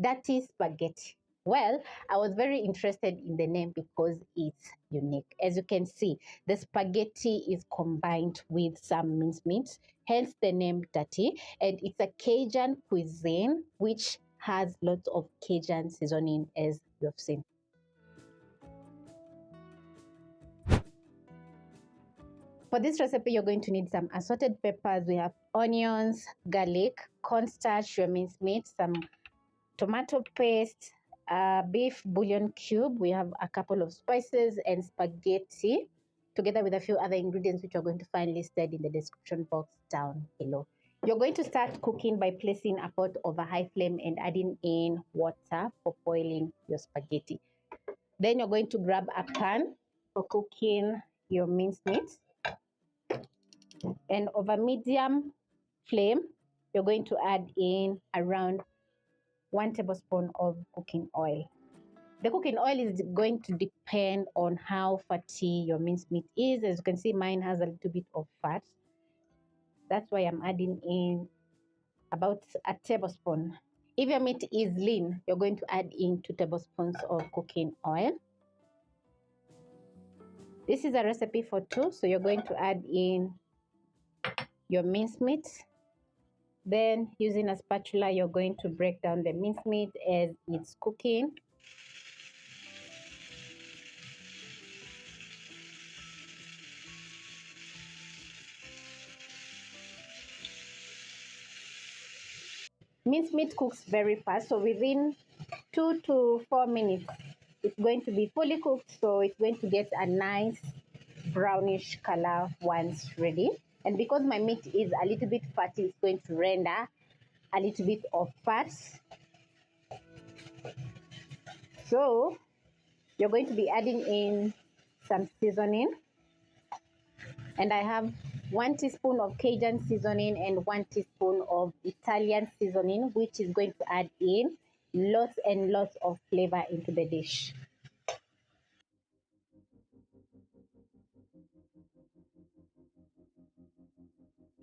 𝗟ci𝗰𝗁𝗁𝗂𝗁𝗟𝗃𝗔𝗠. Well, I was very interested in the name because it's unique. As you can see, the spaghetti is combined with some minced meat, hence the name 𝗟ci. And it's a Cajun cuisine which has lots of Cajun seasoning, as you've seen. For this recipe, you're going to need some assorted peppers. We have onions, garlic, cornstarch, your minced meat, some tomato paste, beef bouillon cube. We have a couple of spices and spaghetti, together with a few other ingredients which you're going to find listed in the description box down below. You're going to start cooking by placing a pot over high flame and adding in water for boiling your spaghetti. Then you're going to grab a pan for cooking your minced meat. And over medium flame, you're going to add in around 1 tablespoon of cooking oil. The cooking oil is going to depend on how fatty your minced meat is. As you can see, mine has a little bit of fat. That's why I'm adding in about a tablespoon. If your meat is lean, you're going to add in 2 tablespoons of cooking oil. This is a recipe for 2, so you're going to add in your minced meat. Then, using a spatula, you're going to break down the minced meat as it's cooking. Minced meat cooks very fast, so within 2 to 4 minutes, it's going to be fully cooked, so it's going to get a nice brownish color once ready. And because my meat is a little bit fatty, it's going to render a little bit of fat. So you're going to be adding in some seasoning. And I have 1 teaspoon of Cajun seasoning and 1 teaspoon of Italian seasoning, which is going to add in lots and lots of flavor into the dish.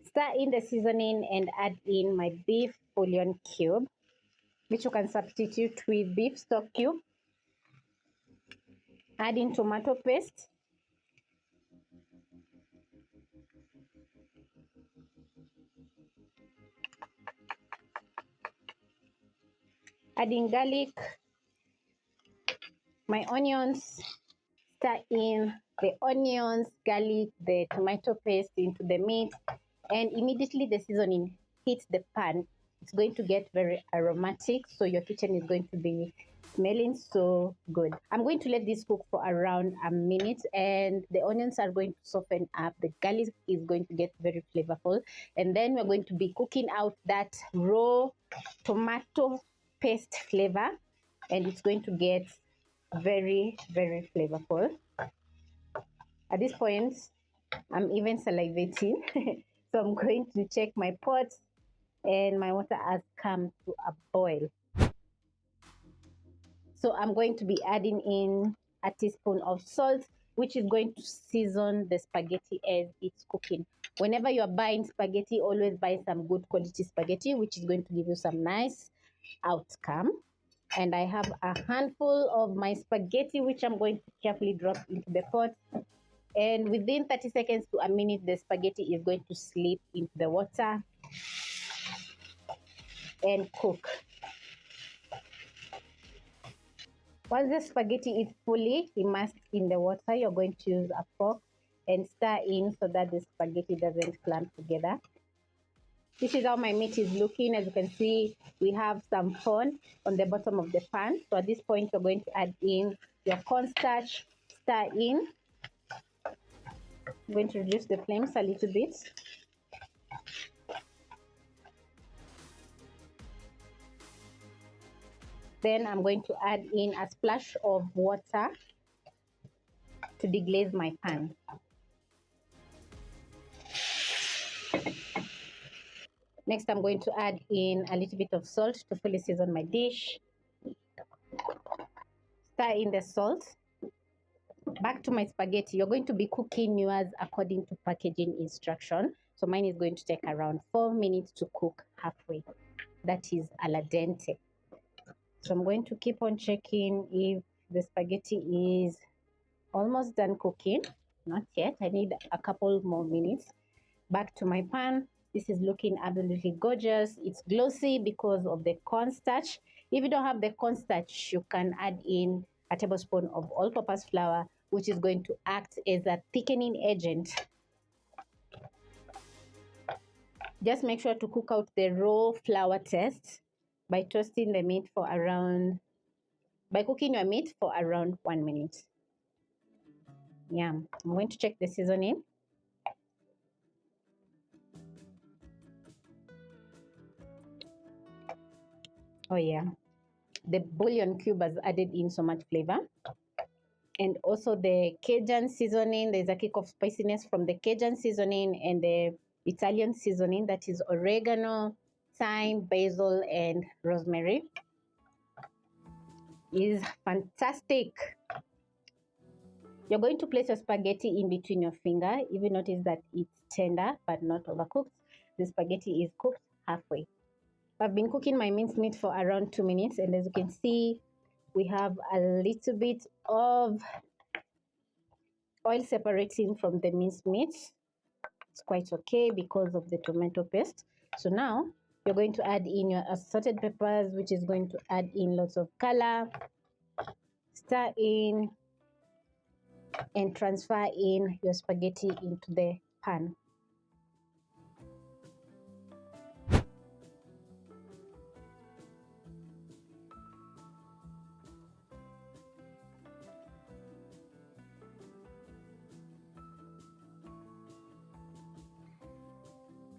Stir in the seasoning and add in my beef bouillon cube, which you can substitute with beef stock cube. Add in tomato paste. Add in garlic, my onions. Stir in the onions, garlic, the tomato paste into the meat, and immediately the seasoning hits the pan. It's going to get very aromatic, so your kitchen is going to be smelling so good. I'm going to let this cook for around a minute, and the onions are going to soften up. The garlic is going to get very flavorful, and then we're going to be cooking out that raw tomato paste flavor, and it's going to get very, very flavorful. At this point, I'm even salivating. So I'm going to check my pot, and my water has come to a boil. So I'm going to be adding in a teaspoon of salt, which is going to season the spaghetti as it's cooking. Whenever you're buying spaghetti, always buy some good quality spaghetti, which is going to give you some nice outcome. And I have a handful of my spaghetti, which I'm going to carefully drop into the pot. And within 30 seconds to a minute, the spaghetti is going to slip into the water and cook. Once the spaghetti is fully immersed in the water, you're going to use a fork and stir in so that the spaghetti doesn't clump together. This is how my meat is looking. As you can see, we have some corn on the bottom of the pan. So at this point, you're going to add in your cornstarch, stir in. I'm going to reduce the flames a little bit. Then I'm going to add in a splash of water to deglaze my pan. Next, I'm going to add in a little bit of salt to fully season my dish. Stir in the salt. Back to my spaghetti. You're going to be cooking yours according to packaging instruction. So mine is going to take around 4 minutes to cook halfway. That is al dente. So I'm going to keep on checking if the spaghetti is almost done cooking. Not yet. I need a couple more minutes. Back to my pan. This is looking absolutely gorgeous. It's glossy because of the cornstarch. If you don't have the cornstarch, you can add in a tablespoon of all-purpose flour, which is going to act as a thickening agent. Just make sure to cook out the raw flour taste by toasting the meat for around, by cooking your meat for around 1 minute. Yeah, I'm going to check the seasoning. Oh yeah, the bouillon cube has added in so much flavor. And also the Cajun seasoning, there's a kick of spiciness from the Cajun seasoning and the Italian seasoning, that is oregano, thyme, basil, and rosemary. Is fantastic. You're going to place your spaghetti in between your finger. If you notice that it's tender but not overcooked, the spaghetti is cooked halfway. I've been cooking my minced meat for around 2 minutes, and as you can see, we have a little bit of oil separating from the minced meat. It's quite okay because of the tomato paste. So now you're going to add in your assorted peppers, which is going to add in lots of color. Stir in and transfer in your spaghetti into the pan.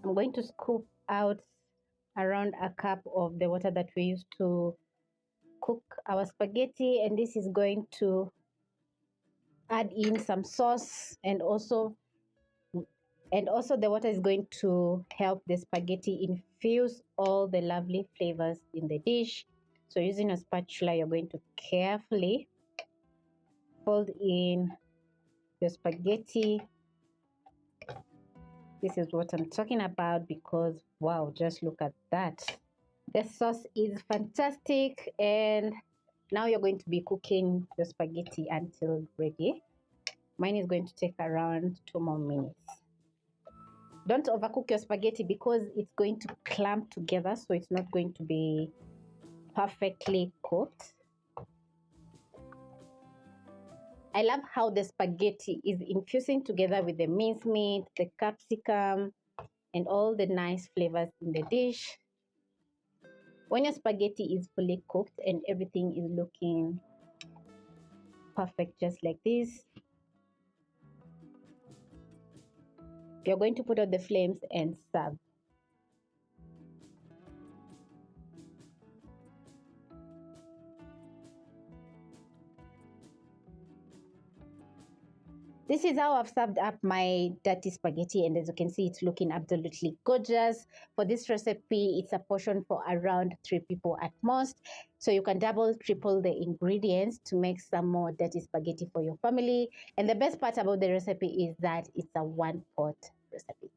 I'm going to scoop out around a cup of the water that we used to cook our spaghetti, and this is going to add in some sauce, and also the water is going to help the spaghetti infuse all the lovely flavors in the dish. So using a spatula, you're going to carefully fold in your spaghetti. This is what I'm talking about, because wow, just look at that. The sauce is fantastic, and now you're going to be cooking the spaghetti until ready. Mine is going to take around 2 more minutes. Don't overcook your spaghetti because it's going to clump together, so it's not going to be perfectly cooked. I love how the spaghetti is infusing together with the minced meat, the capsicum, and all the nice flavors in the dish. When your spaghetti is fully cooked and everything is looking perfect just like this, you're going to put out the flames and serve. This is how I've served up my dirty spaghetti, and as you can see, it's looking absolutely gorgeous. For this recipe, it's a portion for around 3 people at most. So you can double, triple the ingredients to make some more dirty spaghetti for your family. And the best part about the recipe is that it's a one-pot recipe.